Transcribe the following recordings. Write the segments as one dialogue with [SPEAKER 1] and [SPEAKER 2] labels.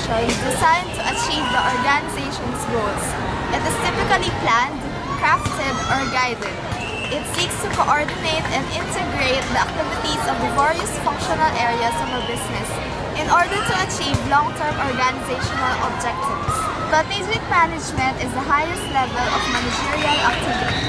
[SPEAKER 1] organization designed to achieve the organization's goals. It is typically planned, crafted, or guided. It seeks to coordinate and integrate the activities of the various functional areas of a business in order to achieve long-term organizational objectives. Strategic management is the highest level of managerial activity.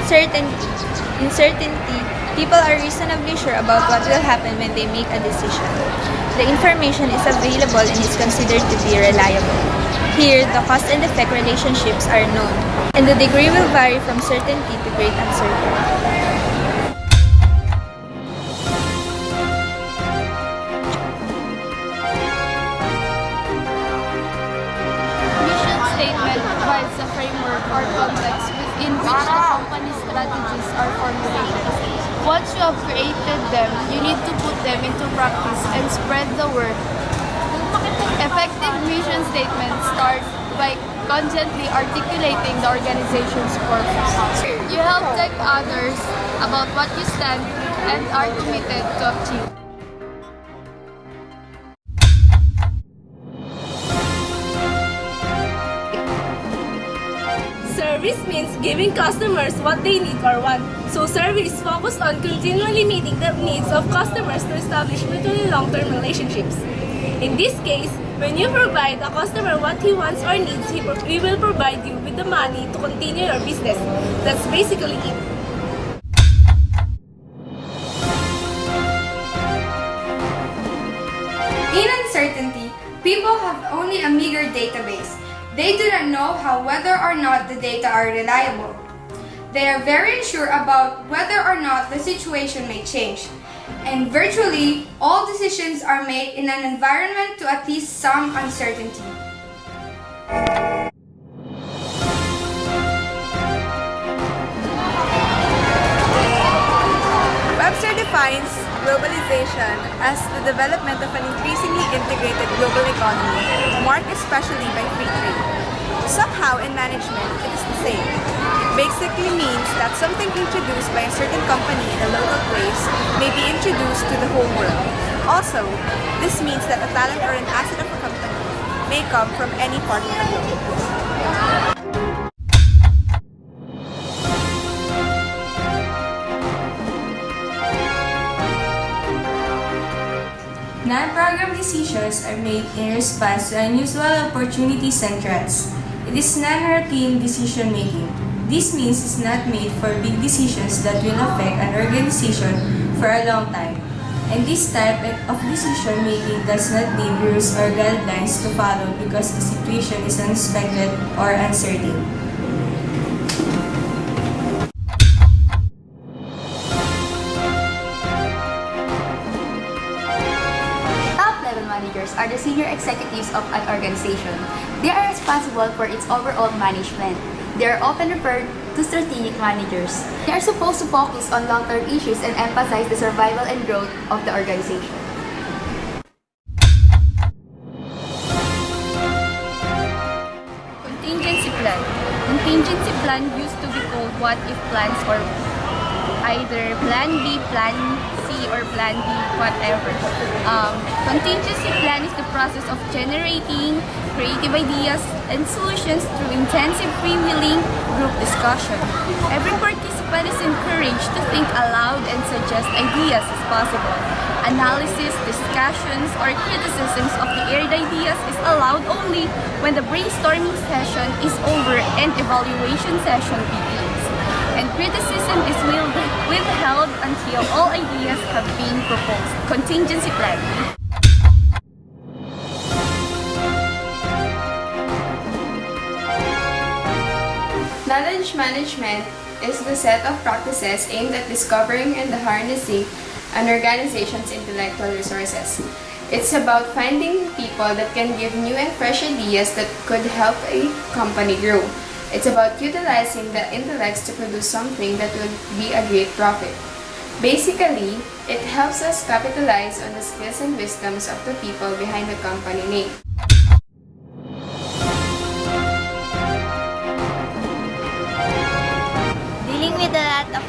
[SPEAKER 2] Certainty. In certainty, people are reasonably sure about what will happen when they make a decision. The information is available and is considered to be reliable. Here, the cause and effect relationships are known, and the degree will vary from certainty to great uncertainty.
[SPEAKER 3] Mission statement provides a framework or context within which the company's strategies are formulated. Once you have created them, you need to put them into practice and spread the word. Effective mission statements start by cogently articulating the organization's purpose. You help tell others about what you stand and are committed to achieve.
[SPEAKER 4] Service means giving customers what they need or want. So service focuses on continually meeting the needs of customers to establish mutually long-term relationships. In this case, when you provide a customer what he wants or needs, we will provide you with the money to continue your business. That's basically it.
[SPEAKER 5] In uncertainty, people have only a meager database. They do not know whether or not the data are reliable. They are very unsure about whether or not the situation may change. And virtually, all decisions are made in an environment to at least some uncertainty.
[SPEAKER 6] Webster defines globalization as the development of an increasingly integrated global economy, marked especially by free trade. Somehow in management, it is the same. It basically means that something introduced by a certain company in a local place may be introduced to the whole world. Also, this means that a talent or an asset of a company may come from any part of the globe.
[SPEAKER 7] Non-program decisions are made in response to unusual opportunities and threats. It is non-routine decision-making. This means it's not made for big decisions that will affect an organization for a long time. And this type of decision-making does not need rules or guidelines to follow because the situation is unexpected or uncertain.
[SPEAKER 8] Managers are the senior executives of an organization. They are responsible for its overall management. They are often referred to strategic managers. They are supposed to focus on long-term issues and emphasize the survival and growth of the organization.
[SPEAKER 3] Contingency plan. Contingency plan used to be called what-if plans or either plan B, plan C, or plan D, whatever. Contingency plan is the process of generating creative ideas and solutions through intensive freewheeling group discussion. Every participant is encouraged to think aloud and suggest ideas as possible. Analysis, discussions, or criticisms of the aired ideas is allowed only when the brainstorming session is over and evaluation session begins. And criticism is withheld until all ideas have been proposed. Contingency plan.
[SPEAKER 5] Knowledge management is the set of practices aimed at discovering and harnessing an organization's intellectual resources. It's about finding people that can give new and fresh ideas that could help a company grow. It's about utilizing the intellects to produce something that will be a great profit. Basically, it helps us capitalize on the skills and wisdoms of the people behind the company name.
[SPEAKER 1] Dealing with a lot of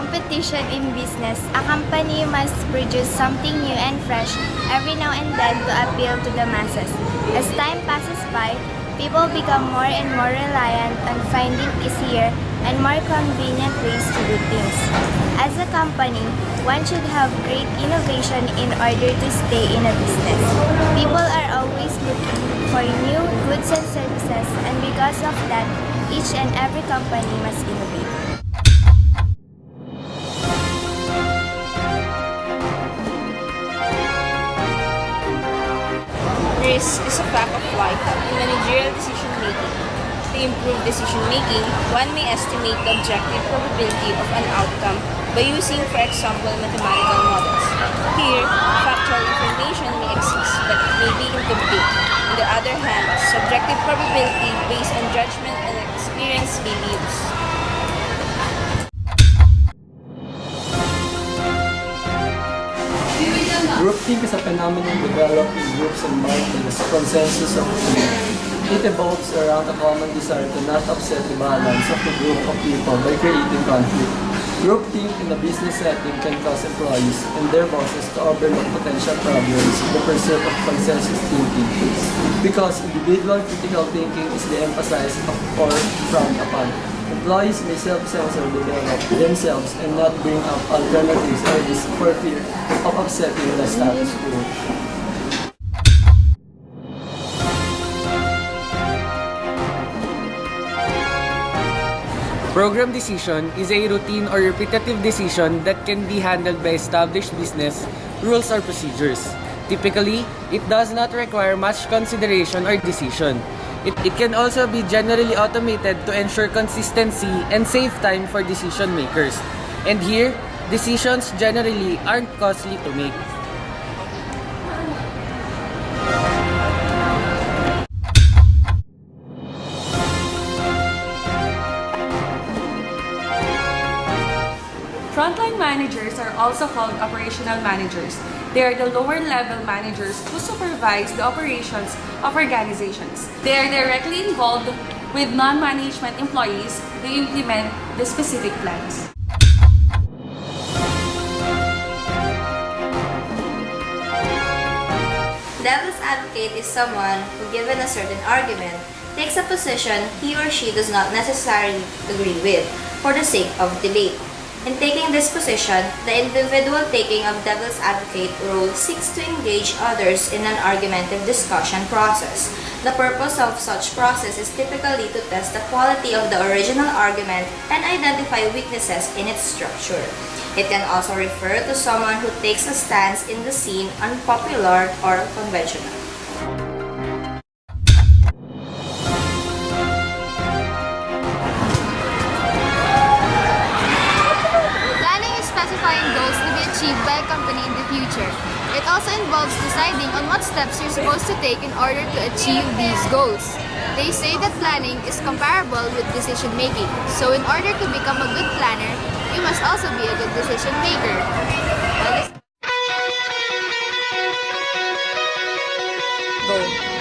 [SPEAKER 9] competition in business, a company must produce something new and fresh every now and then to appeal to the masses. As time passes by, people become more and more reliant on finding easier and more convenient ways to do things. As a company, one should have great innovation in order to stay in a business. People are always looking for new goods and services, and because of that, each and every company must innovate.
[SPEAKER 10] Risk is a fact of life in managerial decision making. To improve decision making, one may estimate the objective probability of an outcome by using, for example, mathematical models. Here, factual information may exist, but it may be incomplete. On the other hand, subjective probability based on judgment and experience may be used.
[SPEAKER 11] Groupthink is a phenomenon developed in groups and marked by the consensus of opinion. It evolves around a common desire to not upset the balance of the group of people by creating conflict. Groupthink in a business setting can cause employees and their bosses to overlook potential problems in the pursuit of consensus thinking, because individual critical thinking is de-emphasized or frowned upon. Employees may self-censor themselves and not bring up alternatives or risk for fear of upsetting the status quo.
[SPEAKER 12] Program decision is a routine or repetitive decision that can be handled by established business rules or procedures. Typically, it does not require much consideration or decision. It can also be generally automated to ensure consistency and save time for decision makers. And here, decisions generally aren't costly to make.
[SPEAKER 13] Frontline managers are also called operational managers. They are the lower level managers who supervise the operations of organizations. They are directly involved with non-management employees to implement the specific plans.
[SPEAKER 14] Devil's advocate is someone who, given a certain argument, takes a position he or she does not necessarily agree with for the sake of debate. In taking this position, the individual taking of devil's advocate role seeks to engage others in an argumentative discussion process. The purpose of such process is typically to test the quality of the original argument and identify weaknesses in its structure. It can also refer to someone who takes a stance in the scene unpopular or conventional.
[SPEAKER 1] Specifying goals to be achieved by a company in the future. It also involves deciding on what steps you're supposed to take in order to achieve these goals. They say that planning is comparable with decision making. So in order to become a good planner, you must also be a good decision maker.
[SPEAKER 2] Goal.